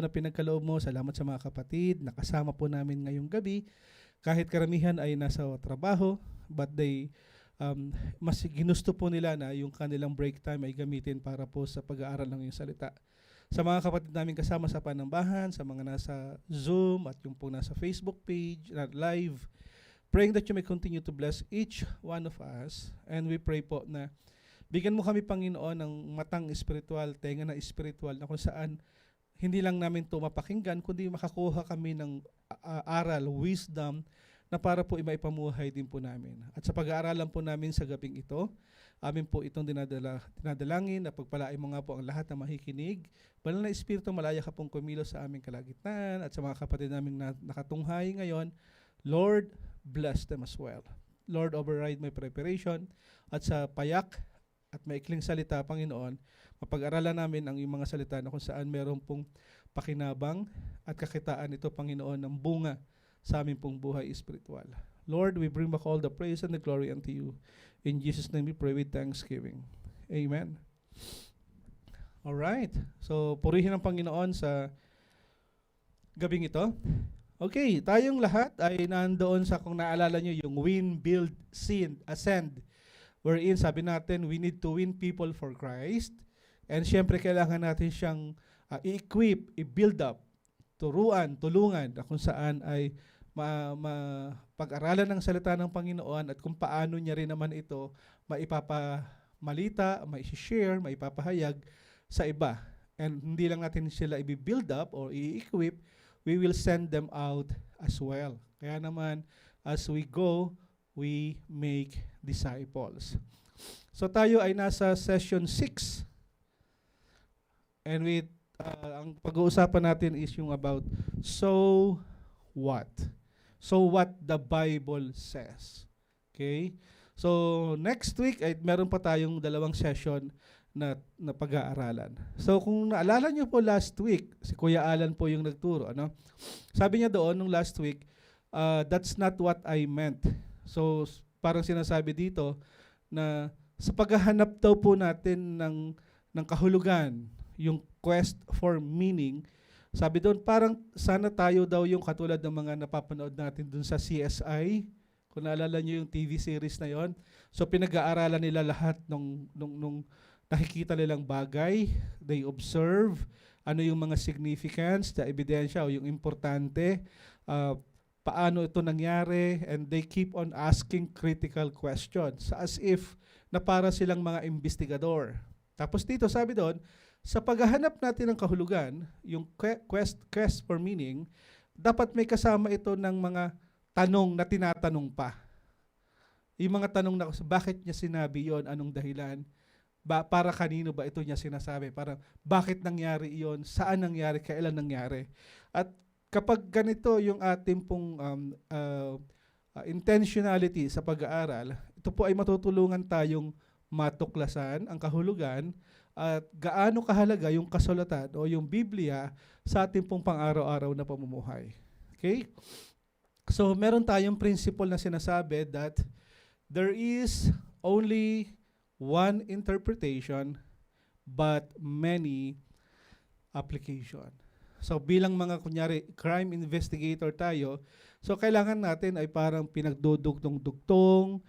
po na pinagkaloob mo. Salamat sa mga kapatid. Nakasama po namin ngayong gabi. Kahit karamihan ay nasa trabaho, but mas ginusto po nila na yung kanilang break time ay gamitin para po sa pag-aaral ng iyong salita. Sa mga kapatid namin kasama sa Panambahan, sa mga nasa Zoom at yung po nasa Facebook page, live, praying that you may continue to bless each one of us. And we pray po na bigyan mo kami, Panginoon, ng matang espiritual, tenga na espiritual, na kung saan hindi lang namin ito mapakinggan, kundi makakuha kami ng aral, wisdom, na para po maipamuhay din po namin. At sa pag-aaralan po namin sa gabing ito, amin po itong dinadalangin na pagpalain mo nga po ang lahat na makikinig. Banal na Espiritu, malaya ka pong kumilos sa aming kalagitnaan at sa mga kapatid naming nakatunghay ngayon. Lord, bless them as well. Lord, override my preparation at sa payak at maikling salita, Panginoon, mapag-aralan namin ang iyong mga salita na kung saan meron pong pakinabang at kakitaan ito, Panginoon, ng bunga sa aming pong buhay espiritual. Lord, we bring back all the praise and the glory unto you. In Jesus' name we pray with thanksgiving. Amen. Alright. So, purihin ang Panginoon sa gabing ito. Okay, tayong lahat ay nandoon sa, kung naalala nyo, yung win, build, ascend. Wherein sabi natin, we need to win people for Christ. And syempre, kailangan natin siyang i-equip, i-build up, tulungan na kung saan ay pag-aralan ng salita ng Panginoon at kung paano niya rin naman ito maipapamalita, mai-share, maipapahayag sa iba. And hindi lang natin sila i-build up or i-equip, we will send them out as well. Kaya naman, as we go, we make disciples. So tayo ay nasa session 6. And ang pag-uusapan natin is yung about so what? So what the Bible says. Okay? So next week ay meron pa tayong 2 session na pag-aaralan. So kung naalala nyo po last week, si Kuya Alan po yung nagturo. Ano? Sabi niya doon nung last week, that's not what I meant. So parang sinasabi dito na sa paghahanap daw po natin ng kahulugan, yung quest for meaning, sabi doon parang sana tayo daw yung katulad ng mga napapanood natin doon sa CSI, kung naalala nyo yung TV series na yon. So pinag-aaralan nila lahat nung nakikita nilang bagay, they observe, ano yung mga significance, the ebidensya o yung importante, paano ito nangyari, and they keep on asking critical questions as if na para silang mga investigador. Tapos dito sabi doon, sa paghahanap natin ng kahulugan, yung quest for meaning, dapat may kasama ito ng mga tanong na tinatanong pa. Yung mga tanong na bakit niya sinabi yon, anong dahilan, para kanino ba ito niya sinasabi, para bakit nangyari iyon, saan nangyari, kailan nangyari. At kapag ganito yung ating pong intentionality sa pag-aaral, ito po ay matutulungan tayong matuklasan ang kahulugan at gaano kahalaga yung kasulatan o yung Biblia sa ating pong pang-araw-araw na pamumuhay. Okay? So meron tayong principle na sinasabi that there is only one interpretation but many application. So bilang mga kunyari crime investigator tayo, so kailangan natin ay parang pinagdudugtong-dugtong,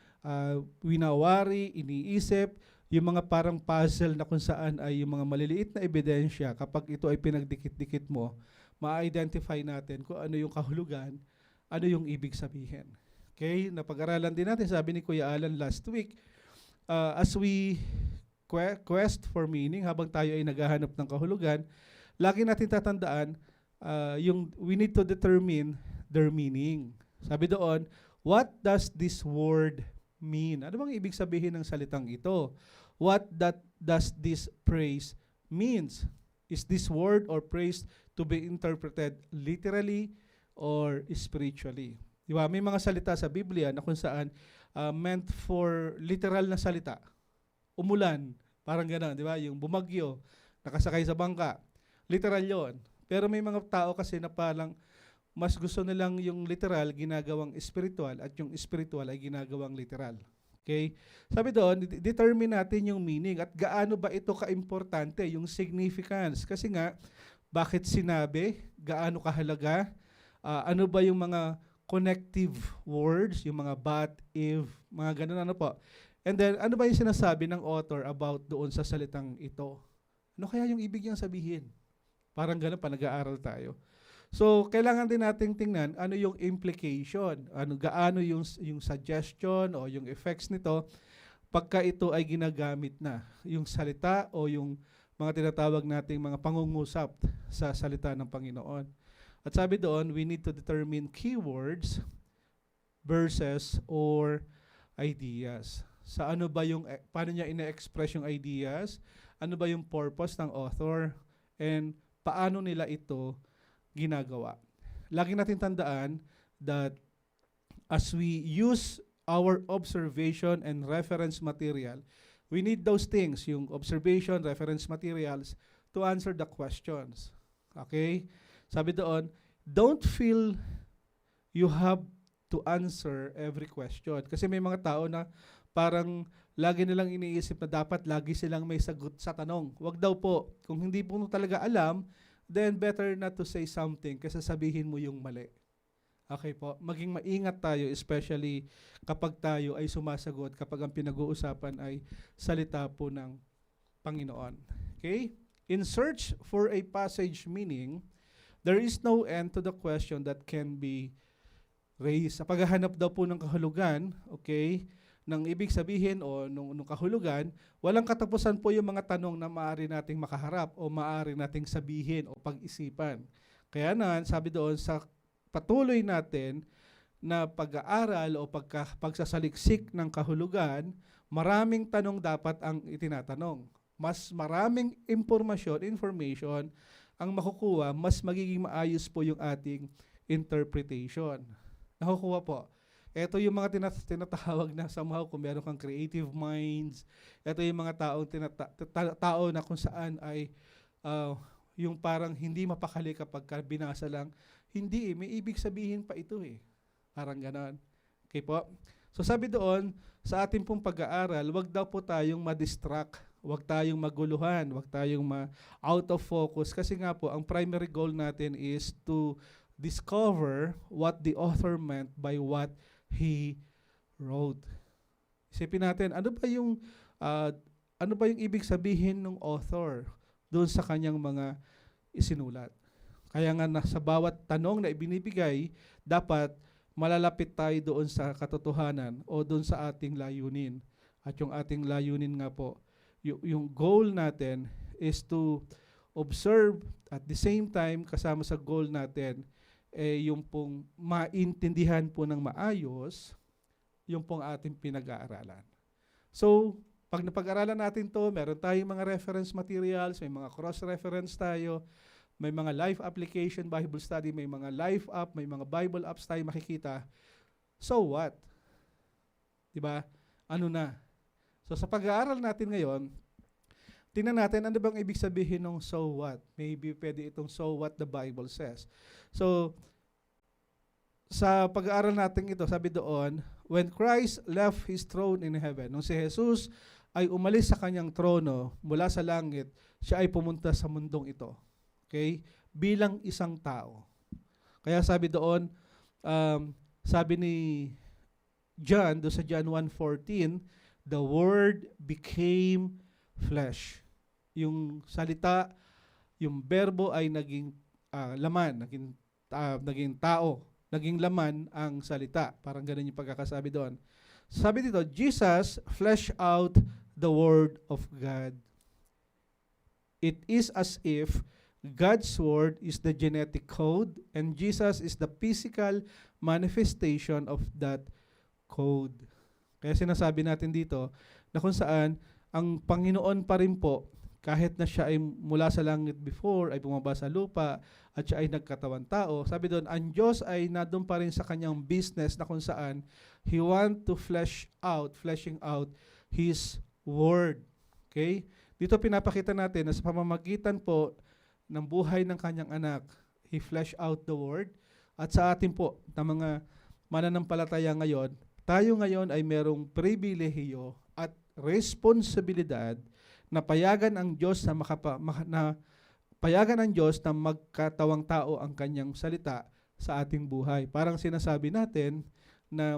winawari, iniisip, yung mga parang puzzle na kung saan ay yung mga maliliit na ebidensya, kapag ito ay pinagdikit-dikit mo, ma-identify natin kung ano yung kahulugan, ano yung ibig sabihin. Okay? Napag-aralan din natin, sabi ni Kuya Alan last week, as we quest for meaning, habang tayo ay naghahanap ng kahulugan, lagi natin tatandaan, we need to determine their meaning. Sabi doon, what does this word mean? Ano bang ibig sabihin ng salitang ito? What does this phrase means? Is this word or phrase to be interpreted literally or spiritually? Di ba? May mga salita sa Biblia na kung saan meant for literal na salita. Umulan, parang gano'n, di ba? Yung bumagyo, nakasakay sa bangka. Literal yon. Pero may mga tao kasi na parang mas gusto nilang yung literal ginagawang spiritual at yung spiritual ay ginagawang literal. Okay? Sabi doon, determine natin yung meaning at gaano ba ito kaimportante, yung significance. Kasi nga, bakit sinabi, gaano kahalaga, ano ba yung mga connective words, yung mga but, if, mga ganun ano po. And then, ano ba yung sinasabi ng author about doon sa salitang ito? Ano kaya yung ibig niyang sabihin? Parang ganun pa, nag-aaral tayo. So, kailangan din nating tingnan ano yung implication, ano gaano yung suggestion o yung effects nito pagka ito ay ginagamit na, yung salita o yung mga tinatawag nating mga pangungusap sa salita ng Panginoon. At sabi doon, we need to determine keywords, verses, or ideas. Sa ano ba yung, paano niya ina-express yung ideas, ano ba yung purpose ng author, and paano nila ito ginagawa. Lagi natin tandaan that as we use our observation and reference material, we need those things, yung observation, reference materials, to answer the questions. Okay? Sabi doon, don't feel you have to answer every question. Kasi may mga tao na parang lagi nilang iniisip na dapat lagi silang may sagot sa tanong. Wag daw po. Kung hindi po talaga alam, then better not to say something kasi sabihin mo yung mali. Okay po? Maging maingat tayo, especially kapag tayo ay sumasagot, kapag ang pinag-uusapan ay salita po ng Panginoon. Okay? In search for a passage meaning, there is no end to the question that can be raised. Sa paghahanap daw po ng kahulugan, okay, ng ibig sabihin o nung kahulugan, walang katapusan po yung mga tanong na maaari nating makaharap o maaari nating sabihin o pag-isipan. Kaya na, sabi doon, sa patuloy natin na pag-aaral o pagsasaliksik ng kahulugan, maraming tanong dapat ang itinatanong. Mas maraming information ang makukuha, mas magiging maayos po yung ating interpretation. Nakukuha po. Ito yung mga tinatawag na somehow kung meron kang creative minds. Ito yung mga tao na kung saan ay yung parang hindi mapakali kapag binasa lang. Hindi may ibig sabihin pa ito eh. Parang ganon. Okay po? So sabi doon, sa ating pong pag-aaral, wag daw po tayong ma-distract. Wag tayong maguluhan, wag tayong out of focus kasi nga po ang primary goal natin is to discover what the author meant by what he wrote. Isipin natin, ano ba yung ibig sabihin ng author doon sa kanyang mga isinulat. Kaya nga sa bawat tanong na ibinibigay, dapat malalapit tayo doon sa katotohanan o doon sa ating layunin. At yung ating layunin nga po, yung goal natin is to observe at the same time kasama sa goal natin yung pong maintindihan po ng maayos yung pong ating pinag-aaralan. So, pag napag-aralan natin to, meron tayong mga reference materials, may mga cross-reference tayo, may mga live application, Bible study, may mga live app, may mga Bible apps tayo makikita. So what? Diba? Ano na? So sa pag-aaral natin ngayon, tingnan natin ano bang ibig sabihin ng so what. Maybe pwede itong so what the Bible says. So sa pag-aaral natin ito, sabi doon, when Christ left His throne in heaven, nung si Jesus ay umalis sa kanyang trono mula sa langit, siya ay pumunta sa mundong ito. Okay? Bilang isang tao. Kaya sabi doon, sabi ni John, doon sa John 1:14, the Word became flesh. Yung salita, yung berbo ay naging laman, naging tao, naging laman ang salita. Parang ganun yung pagkakasabi doon. Sabi dito, Jesus fleshed out the Word of God. It is as if God's Word is the genetic code and Jesus is the physical manifestation of that code. Kaya sinasabi natin dito na kung saan ang Panginoon pa rin po, kahit na siya ay mula sa langit before, ay bumaba sa lupa, at siya ay nagkatawan tao, sabi doon, ang Diyos ay nandun pa rin sa kanyang business na kung saan He want to fleshing out His Word. Okay? Dito pinapakita natin na sa pamamagitan po ng buhay ng kanyang anak, He fleshed out the Word. At sa atin po, na mga mananampalataya ngayon, tayo ngayon ay merong pribilehiyo at responsibilidad na payagan ang Diyos na payagan ng Diyos na magkatawang tao ang kanyang salita sa ating buhay. Parang sinasabi natin na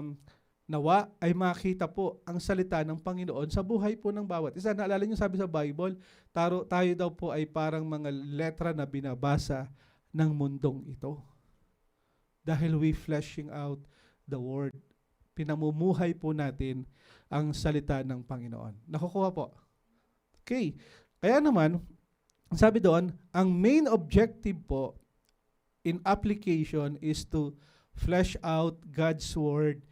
nawa ay makita po ang salita ng Panginoon sa buhay po ng bawat isa. Naalala niyo sabi sa Bible, tayo daw po ay parang mga letra na binabasa ng mundong ito. Dahil we fleshing out the Word. Pinamumuhay po natin ang salita ng Panginoon. Nakukuha po. Okay. Kaya naman, sabi doon, ang main objective po in application is to flesh out God's Word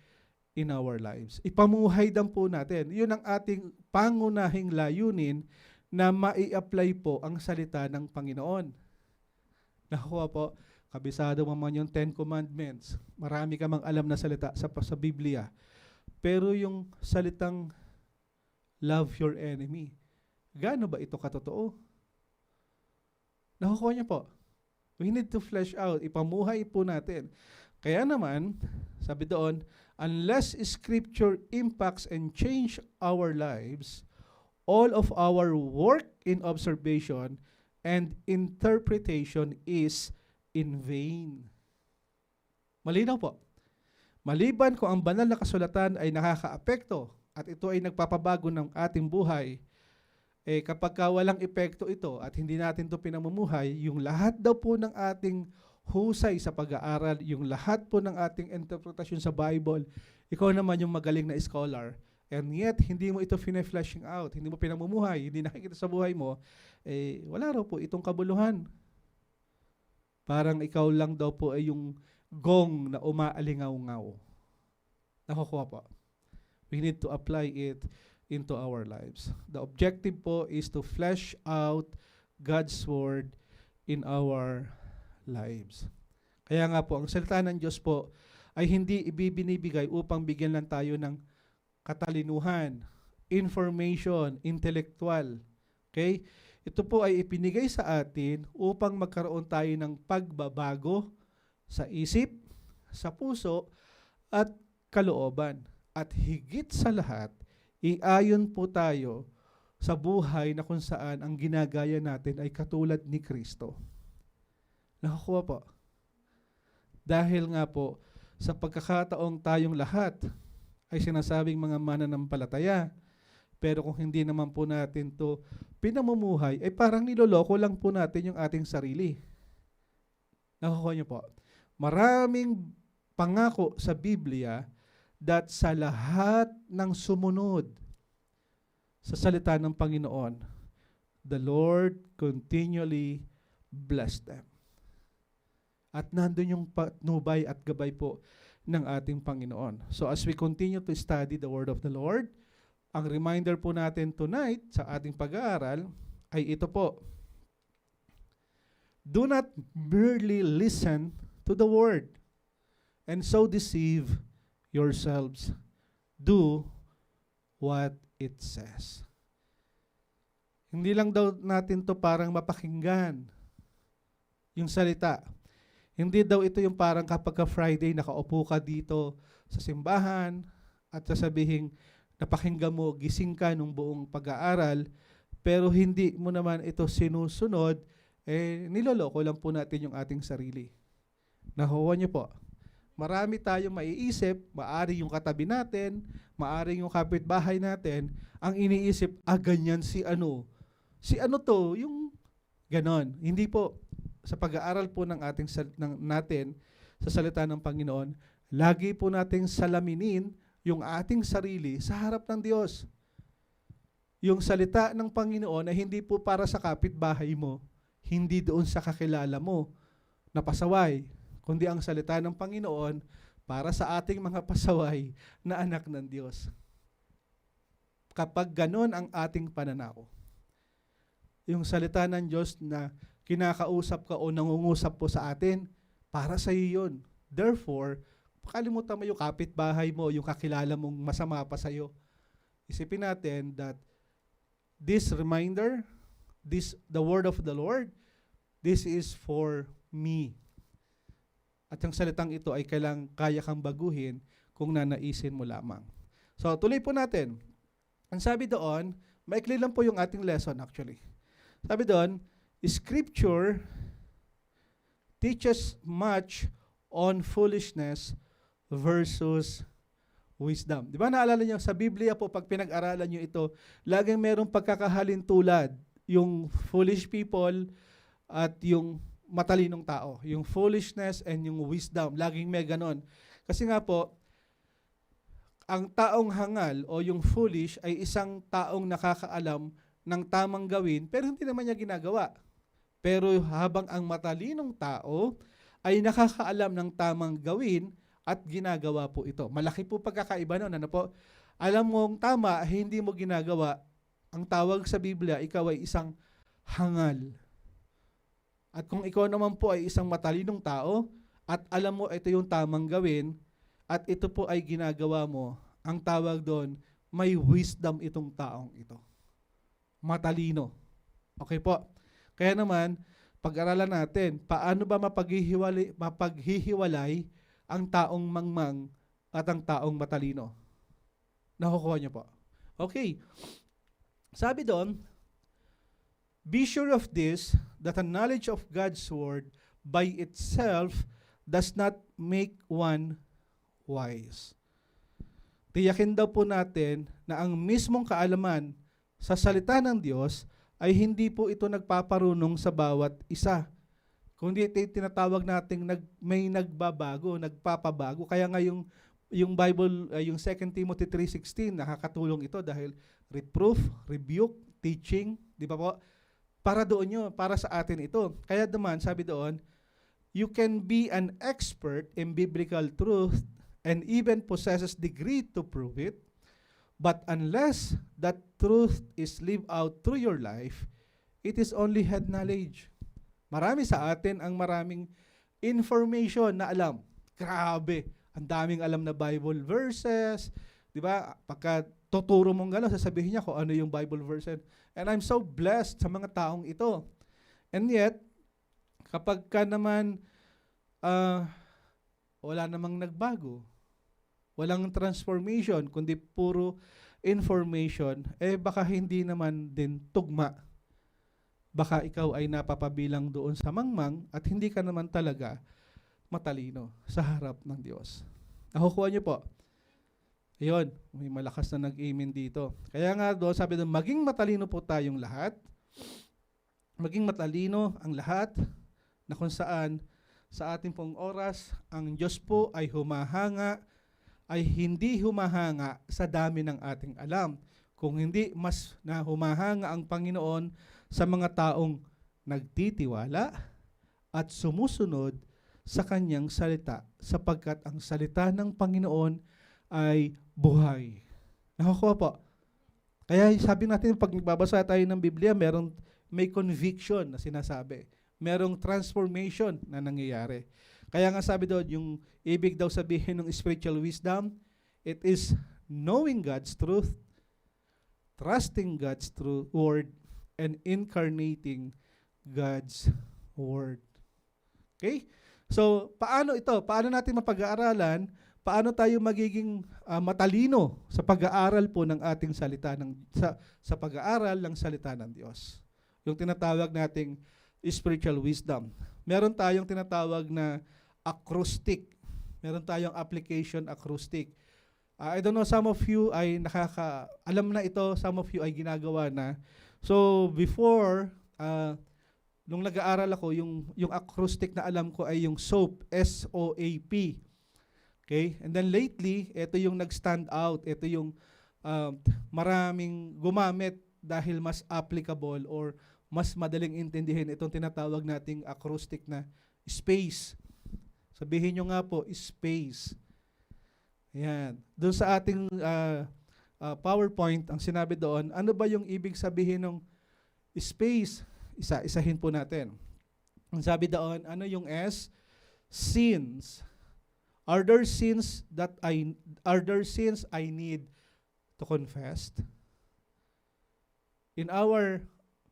in our lives. Ipamuhay dan po natin. Yun ang ating pangunahing layunin na mai-apply po ang salita ng Panginoon. Nakuha po, kabisado mo man yung 10 Commandments. Marami ka mang alam na salita sa Biblia. Pero yung salitang love your enemy, gaano ba ito katotoo? Nakukuha niyo po. We need to flesh out. Ipamuhay po natin. Kaya naman, sabi doon, unless Scripture impacts and change our lives, all of our work in observation and interpretation is in vain. Malinaw po. Maliban kung ang banal na kasulatan ay nakakaapekto at ito ay nagpapabago ng ating buhay, kapag walang epekto ito at hindi natin ito pinamumuhay, yung lahat daw po ng ating husay sa pag-aaral, yung lahat po ng ating interpretasyon sa Bible, ikaw naman yung magaling na scholar, and yet hindi mo ito fine-fleshing out, hindi mo pinamumuhay, hindi nakikita sa buhay mo, wala raw po itong kabuluhan. Parang ikaw lang daw po ay yung gong na umaalingaw-ngaw. Nakukuha po. We need to apply it into our lives. The objective po is to flesh out God's Word in our lives. Kaya nga po, ang salita ng Diyos po ay hindi ibibinibigay upang bigyan lang tayo ng katalinuhan, information, intellectual. Okay? Ito po ay ipinigay sa atin upang magkaroon tayo ng pagbabago sa isip, sa puso, at kalooban. At higit sa lahat, iayon po tayo sa buhay na kung saan ang ginagaya natin ay katulad ni Kristo. Nakakuha po. Dahil nga po, sa pagkakataong tayong lahat ay sinasabing mga mananampalataya, pero kung hindi naman po natin to pinamumuhay, ay parang niloloko lang po natin yung ating sarili. Nakakuha niyo po. Maraming pangako sa Biblia that sa lahat ng sumunod sa salita ng Panginoon, the Lord continually blessed them. At nandun yung patnubay at gabay po ng ating Panginoon. So as we continue to study the Word of the Lord, ang reminder po natin tonight sa ating pag-aaral ay ito po. Do not merely listen to the Word and so deceive yourselves. Do what it says. Hindi lang daw natin to parang mapakinggan yung salita. Hindi daw ito yung parang kapag Friday nakaupo ka dito sa simbahan at sasabihin napakinggan mo, gising ka nung buong pag-aaral, pero hindi mo naman ito sinusunod, niloloko lang po natin yung ating sarili. Nakuha niyo po. Marami tayong maiisip, maari yung katabi natin, maari yung kapitbahay natin, ang iniisip, ganyan si ano. Si ano to, yung ganon. Hindi po, sa pag-aaral po ng natin sa salita ng Panginoon, lagi po nating salaminin yung ating sarili sa harap ng Diyos. Yung salita ng Panginoon ay hindi po para sa kapitbahay mo, hindi doon sa kakilala mo na pasaway, kundi ang salita ng Panginoon para sa ating mga pasaway na anak ng Diyos. Kapag ganon ang ating pananaw, yung salita ng Diyos na kinakausap ka o nangungusap po sa atin, para sa iyo yun. Therefore, kalimutan mo yung kapitbahay mo, yung kakilala mong masama pa sa iyo. Isipin natin that this reminder, the word of the Lord, this is for me. At ang salitang ito ay kaya kang baguhin kung nanaisin mo lamang. So, tuloy po natin. Ang sabi doon, maikli lang po yung ating lesson actually. Sabi doon, Scripture teaches much on foolishness versus wisdom. Di ba naalala niyo, sa Biblia po, pag pinag-aralan niyo ito, laging merong pagkakahalintulad, yung foolish people at yung matalinong tao. Yung foolishness and yung wisdom. Laging may ganon. Kasi nga po, ang taong hangal o yung foolish ay isang taong nakakaalam ng tamang gawin pero hindi naman niya ginagawa. Pero habang ang matalinong tao ay nakakaalam ng tamang gawin at ginagawa po ito. Malaki po pagkakaiba nun. Ano po? Alam mong tama, hindi mo ginagawa. Ang tawag sa Biblia, ikaw ay isang hangal. At kung ikaw naman po ay isang matalinong tao at alam mo ito yung tamang gawin at ito po ay ginagawa mo, ang tawag doon, may wisdom itong taong ito. Matalino. Okay po? Kaya naman, pag-aralan natin, paano ba mapaghihiwalay ang taong mangmang at ang taong matalino? Nakukuha niyo po. Okay. Sabi doon, be sure of this, that a knowledge of God's word by itself does not make one wise. Tiyakin daw po natin na ang mismong kaalaman sa salita ng Diyos ay hindi po ito nagpaparunong sa bawat isa. Kundi tinatawag nating may nagbabago, nagpapabago. Kaya nga yung Bible, yung 2 Timothy 3:16, nakakatulong ito dahil reproof, rebuke, teaching, di ba po? Para doon yun, para sa atin ito. Kaya naman, sabi doon, you can be an expert in biblical truth and even possesses degree to prove it, but unless that truth is lived out through your life, it is only head knowledge. Marami sa atin ang maraming information na alam. Grabe, ang daming alam na Bible verses, di ba? Pagka tuturo mong gano'n, sasabihin niya kung ano yung Bible verse. And I'm so blessed sa mga taong ito. And yet, kapag ka naman wala namang nagbago, walang transformation, kundi puro information, baka hindi naman din tugma. Baka ikaw ay napapabilang doon sa mangmang at hindi ka naman talaga matalino sa harap ng Diyos. Nakukuha niyo po? Ayun, may malakas na nag-amen dito. Kaya nga doon, sabi doon, maging matalino po tayong lahat. Maging matalino ang lahat na kung saan sa ating pong oras, ang Diyos po ay hindi humahanga sa dami ng ating alam. Kung hindi, mas na humahanga ang Panginoon sa mga taong nagtitiwala at sumusunod sa Kanyang salita, sapagkat ang salita ng Panginoon ay buhay. Nakakuha po. Kaya sabi natin, pag nagbabasa tayo ng Biblia, may conviction na sinasabi. Merong transformation na nangyayari. Kaya nga sabi doon, yung ibig daw sabihin ng spiritual wisdom, it is knowing God's truth, trusting God's word, and incarnating God's word. Okay? So, paano ito? Paano natin mapag-aaralan? Paano tayo magiging matalino sa pag-aaral po ng ating salita sa pag-aaral ng salita ng Diyos? Yung tinatawag nating spiritual wisdom. Meron tayong tinatawag na acrostic. Meron tayong application acrostic. I don't know, some of you ay alam na ito, some of you ay ginagawa na. So before, nung nag-aaral ako, yung acrostic na alam ko ay yung SOAP, S-O-A-P. Okay? And then lately, ito yung nag-stand out. Ito yung maraming gumamit dahil mas applicable or mas madaling intindihin itong tinatawag nating acrostic na space. Sabihin nyo nga po, space. Ayan. Doon sa ating PowerPoint, ang sinabi doon, ano ba yung ibig sabihin ng space? Isahin po natin. Ang sabi doon, ano yung S? Sins. Are there sins I need to confess? In our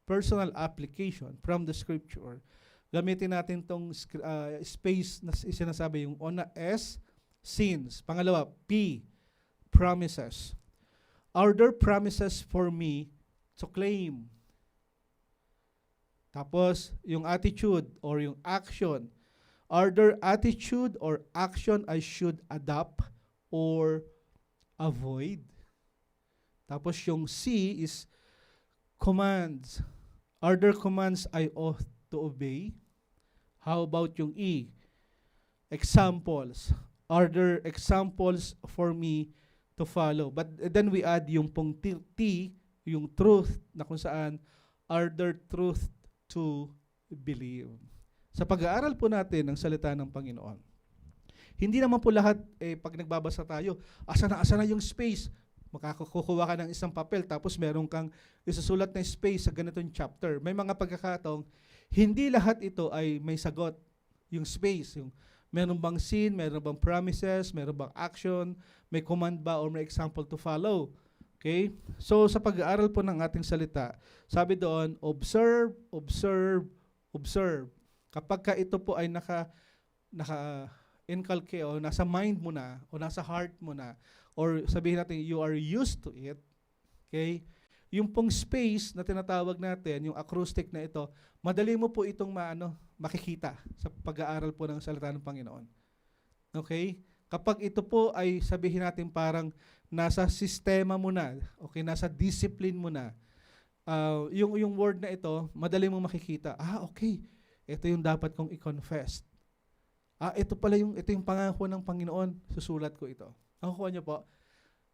personal application from the scripture, gamitin natin tong space na sinasabi, yung una S, sins. Pangalawa, P, promises. Are there promises for me to claim? Tapos, yung attitude or yung action. Are there attitude or action I should adopt or avoid? Tapos yung C is commands. Are there commands I ought to obey? How about yung E? Examples. Are there examples for me to follow? But then we add yung pong T, yung truth, na kung saan, are there truth to believe? Sa pag-aaral po natin ng salita ng Panginoon, hindi naman po lahat, pag nagbabasa tayo, asa na yung space? Makakukuha ka ng isang papel, tapos meron kang isusulat na space sa ganitong chapter. May mga pagkakataong, hindi lahat ito ay may sagot. Yung space, yung meron bang scene, meron bang promises, meron bang action, may command ba or may example to follow. Okay? So sa pag-aaral po ng ating salita, sabi doon, observe, observe, observe. Kapag ka ito po ay naka-inculcate o nasa mind mo na o nasa heart mo na, or sabihin natin you are used to it, okay? Yung pong space na tinatawag natin, yung acrostic na ito, madali mo po itong makikita sa pag-aaral po ng salita ng Panginoon. Okay? Kapag ito po ay sabihin natin parang nasa sistema mo na, okay, nasa discipline mo na, yung word na ito, madali mong makikita. Okay, ito yung dapat kong i-confess. Ito yung pangako ng Panginoon, susulat ko ito. Nakukuha niyo po?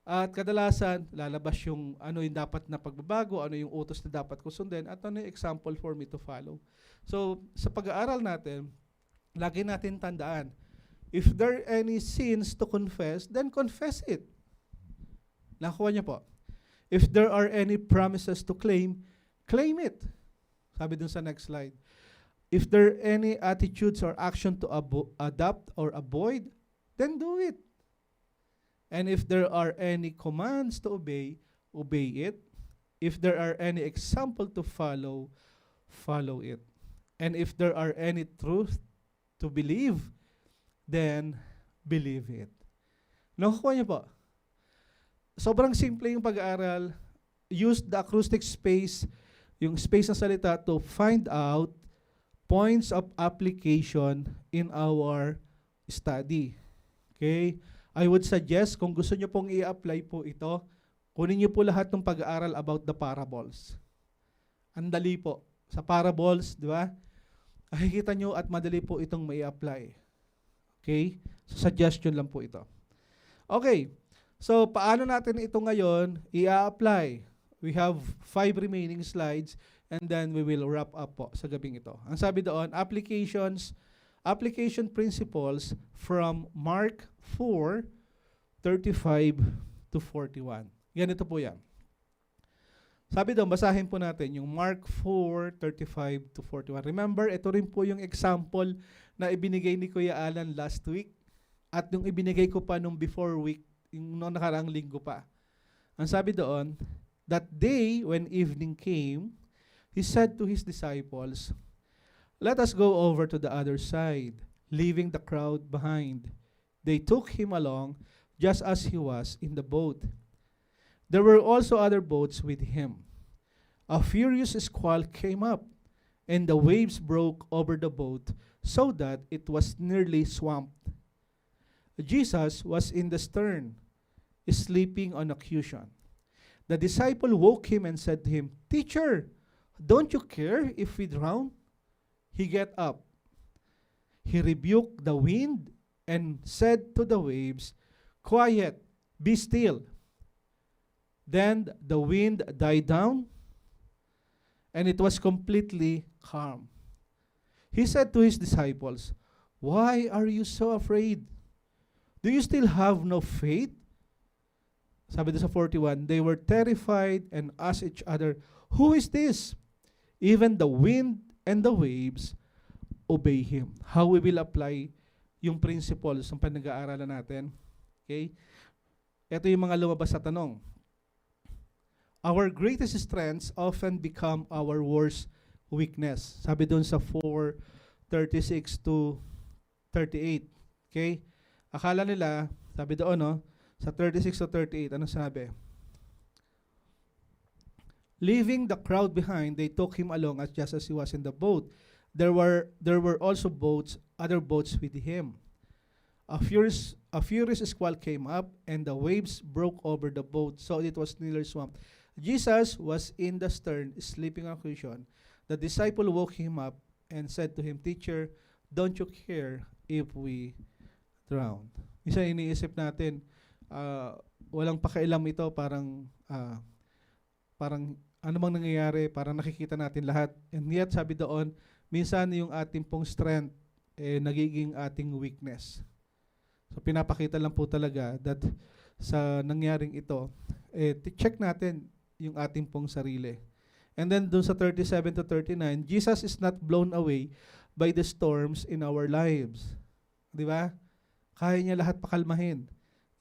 At kadalasan, lalabas yung ano yung dapat na pagbabago, ano yung utos na dapat ko sundin, at ano yung example for me to follow. So, sa pag-aaral natin, lagi natin tandaan, if there are any sins to confess, then confess it. Nakuha niyo po? If there are any promises to claim, claim it. Sabi dun sa next slide. If there are any attitudes or action to adopt or avoid, then do it. And if there are any commands to obey, obey it. If there are any example to follow, follow it. And if there are any truth to believe, then believe it. Nakukuha niyo po? Sobrang simple yung pag-aaral. Use the acrostic space, yung space ng salita, to find out points of application in our study. Okay? I would suggest, kung gusto nyo pong i-apply po ito, kunin nyo po lahat ng pag-aaral about the parables. Ang dali po. Sa parables, di ba? Nakikita nyo at madali po itong mai-apply. Okay? So, suggestion lang po ito. Okay. So, paano natin ito ngayon i-apply? We have 5 remaining slides and then we will wrap up po sa gabing ito. Ang sabi doon, application principles from Mark 4:35 to 41. Ganito po yan. Sabi doon, basahin po natin yung Mark 4:35 to 41. Remember, ito rin po yung example na ibinigay ni Kuya Alan last week at yung ibinigay ko pa nung before week, yung nakaraang linggo pa. Ang sabi doon, that day when evening came, he said to his disciples, "Let us go over to the other side," leaving the crowd behind. They took him along just as he was in the boat. There were also other boats with him. A furious squall came up, and the waves broke over the boat so that it was nearly swamped. Jesus was in the stern, sleeping on a cushion. The disciple woke him and said to him, "Teacher, don't you care if we drown?" He got up. He rebuked the wind and said to the waves, "Quiet, be still." Then the wind died down, and it was completely calm. He said to his disciples, "Why are you so afraid? Do you still have no faith?" Sabi doon sa 41, they were terrified and asked each other, "Who is this? Even the wind and the waves obey him." How we will apply yung principles ng pinag-aaralan natin. Okay? Ito yung mga lumabas sa tanong. Our greatest strengths often become our worst weakness. Sabi doon sa 4:36 to 38. Okay? Akala nila, sabi doon, no, sa 36 to 38, ano sabi? Leaving the crowd behind, they took him along as just as he was in the boat. There were also other boats with him. A furious squall came up, and the waves broke over the boat, so it was nearly swamped. Jesus was in the stern, sleeping on a cushion. The disciple woke him up and said to him, "Teacher, don't you care if we drown?" Isa iniisip natin, walang pakialam ito, parang ano bang nangyayari, parang nakikita natin lahat. And yet, sabi doon, minsan yung ating pong strength, nagiging ating weakness. So, pinapakita lang po talaga that sa nangyaring ito, check natin yung ating pong sarili. And then, dun sa 37 to 39, Jesus is not blown away by the storms in our lives. Di ba? Kaya niya lahat pakalmahin.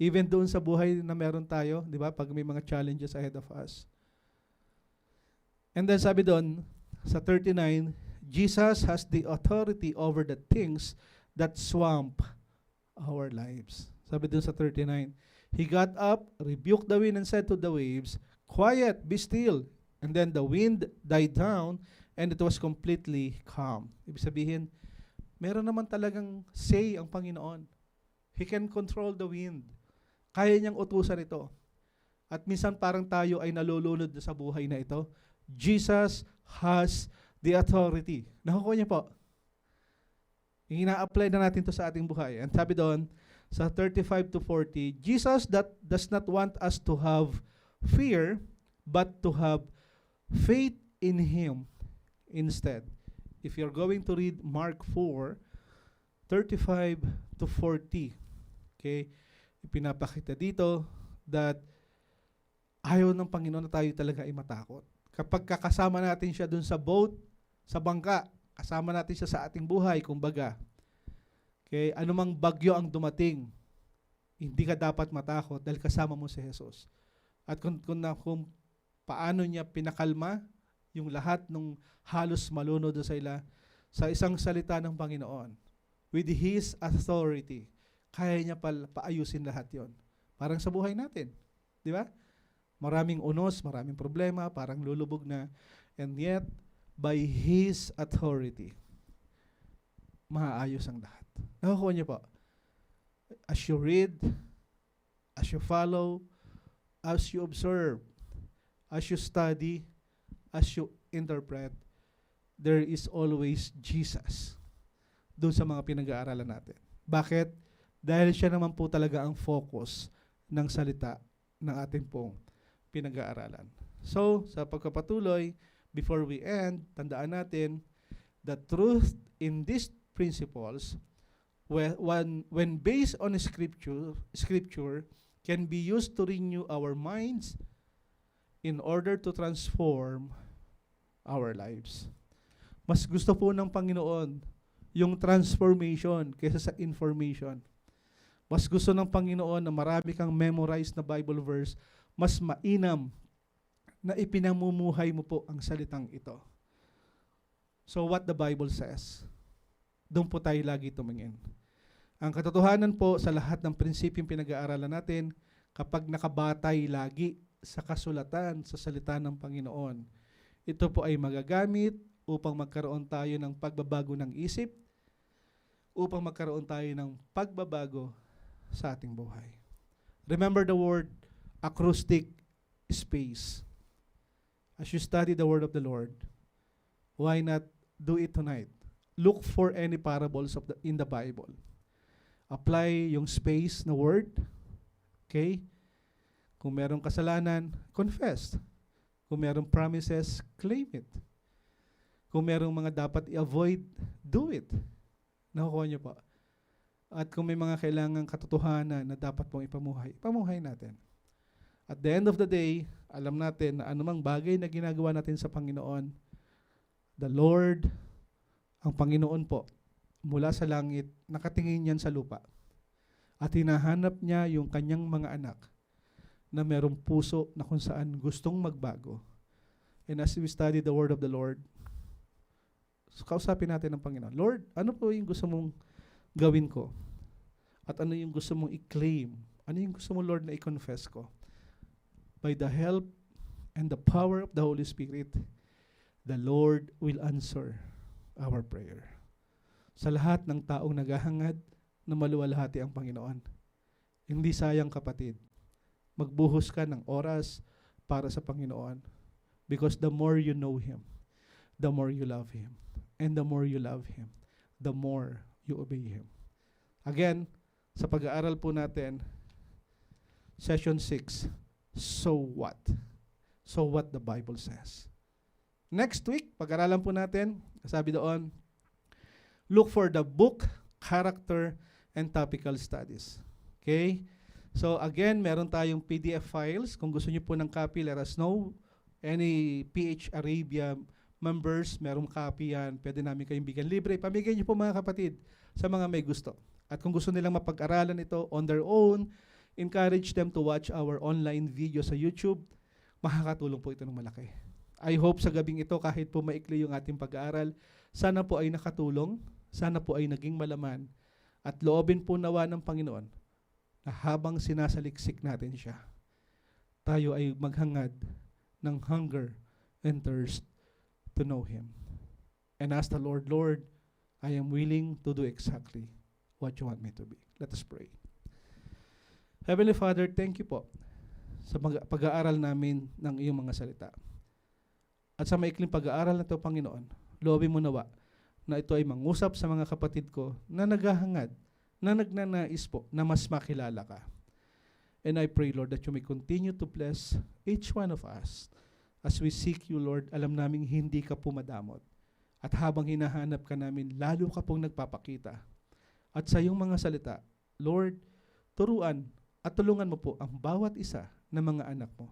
Even doon sa buhay na meron tayo, di ba? Pag may mga challenges ahead of us. And then sabi doon, sa 39, Jesus has the authority over the things that swamp our lives. Sabi doon sa 39, He got up, rebuked the wind, and said to the waves, "Quiet, be still." And then the wind died down, and it was completely calm. Ibig sabihin, meron naman talagang say ang Panginoon. He can control the wind. Kaya niyang utusan ito. At minsan parang tayo ay nalulunod sa buhay na ito. Jesus has the authority. Nakukuha niyo po? Ina-apply na natin to sa ating buhay. And sabi doon, sa 35 to 40, Jesus does not want us to have fear, but to have faith in Him instead. If you're going to read Mark 4, 35 to 40, okay, ipinapakita dito that ayaw ng Panginoon na tayo talaga ay matakot. Kapag kakasama natin siya dun sa boat, sa bangka, kasama natin siya sa ating buhay, kumbaga. Okay, anumang bagyo ang dumating, hindi ka dapat matakot dahil kasama mo si Jesus. At kung paano niya pinakalma yung lahat ng halos malunod sa ila sa isang salita ng Panginoon. With His authority, kaya niya paayusin lahat yon. Parang sa buhay natin. Di ba? Maraming unos, maraming problema, parang lulubog na. And yet, by His authority, maayos ang lahat. Nakukuha niyo po. As you read, as you follow, as you observe, as you study, as you interpret, there is always Jesus doon sa mga pinag-aaralan natin. Bakit? Dahil siya naman po talaga ang focus ng salita ng ating pong pinag-aaralan. So, sa pagkapatuloy, before we end, tandaan natin, the truth in these principles, when based on scripture can be used to renew our minds in order to transform our lives. Mas gusto po ng Panginoon yung transformation kaysa sa information. Mas gusto ng Panginoon na marami kang memorized na Bible verse, mas mainam na ipinamumuhay mo po ang salitang ito. So what the Bible says, doon po tayo lagi tumingin. Ang katotohanan po sa lahat ng prinsipyong pinag-aaralan natin, kapag nakabatay lagi sa kasulatan, sa salita ng Panginoon, ito po ay magagamit upang magkaroon tayo ng pagbabago ng isip, upang magkaroon tayo ng pagbabago sa ating buhay. Remember the word acoustic space. As you study the word of the Lord, why not do it tonight? Look for any parables in the Bible. Apply yung space na word. Okay? Kung merong kasalanan, confess. Kung merong promises, claim it. Kung merong mga dapat i-avoid, do it. Nakukuha niyo po. At kung may mga kailangang katotohanan na dapat pong ipamuhay natin. At the end of the day, alam natin na anumang bagay na ginagawa natin sa Panginoon, the Lord, ang Panginoon po, mula sa langit, nakatingin yan sa lupa. At hinahanap niya yung kanyang mga anak na merong puso na kung saan gustong magbago. And as we study the word of the Lord, kausapin natin ng Panginoon, Lord, ano po yung gusto mong gawin ko? At ano yung gusto mong i-claim? Ano yung gusto mo, Lord, na i-confess ko? By the help and the power of the Holy Spirit, the Lord will answer our prayer. Sa lahat ng taong naghahangad na maluwalhati ang Panginoon, hindi sayang kapatid, magbuhos ka ng oras para sa Panginoon, because the more you know Him, the more you love Him. And the more you love Him, the more you obey Him. Again, sa pag-aaral po natin, Session 6, So What? So what the Bible says. Next week, pag-aralan po natin, sabi doon, look for the book, character, and topical studies. Okay? So again, meron tayong PDF files. Kung gusto niyo po ng copy, let us know. Any PH Arabia members, merong copy yan. Pwede namin kayong bigyan libre. Pamigay niyo po mga kapatid sa mga may gusto. At kung gusto nilang mapag-aralan ito on their own, encourage them to watch our online video sa YouTube. Makakatulong po ito ng malaki. I hope sa gabing ito, kahit po maikli yung ating pag-aaral, sana po ay nakatulong, sana po ay naging malaman, at loobin po nawa ng Panginoon na habang sinasaliksik natin siya, tayo ay maghangad ng hunger and thirst to know Him. And ask the Lord, Lord, I am willing to do exactly what you want me to be. Let us pray. Heavenly Father, thank you po sa pag-aaral namin ng iyong mga salita. At sa maikling pag-aaral na ito, Panginoon, loobin mo nawa na ito ay mangusap sa mga kapatid ko na naghahangad, na nagnanais po na mas makilala ka. And I pray, Lord, that you may continue to bless each one of us. As we seek you, Lord, alam naming hindi ka pumadamot. At habang hinahanap ka namin, lalo ka pong nagpapakita. At sa iyong mga salita, Lord, turuan at tulungan mo po ang bawat isa ng mga anak mo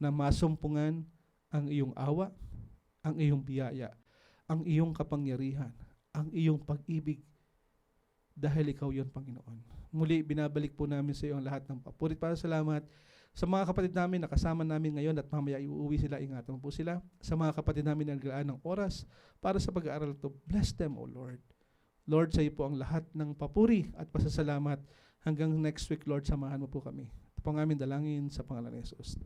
na masumpungan ang iyong awa, ang iyong biyaya, ang iyong kapangyarihan, ang iyong pag-ibig, dahil ikaw yon, Panginoon. Muli, binabalik po namin sa iyo ang lahat ng papurit para salamat sa mga kapatid namin na kasama namin ngayon at mamaya iuwi sila, ingatan mo po sila. Sa mga kapatid namin na naglaan ng oras para sa pag-aaral ito, bless them, O Lord. Lord, sa iyo po ang lahat ng papuri at pasasalamat. Hanggang next week, Lord, samahan mo po kami. Ito po ang aming dalangin sa pangalan ni Jesus.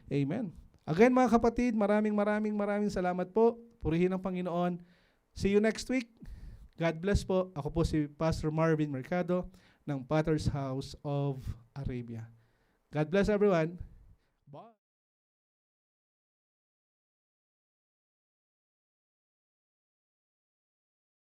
Amen. Again, mga kapatid, maraming salamat po. Purihin ang Panginoon. See you next week. God bless po. Ako po si Pastor Marvin Mercado ng Potter's House of Arabia. God bless everyone.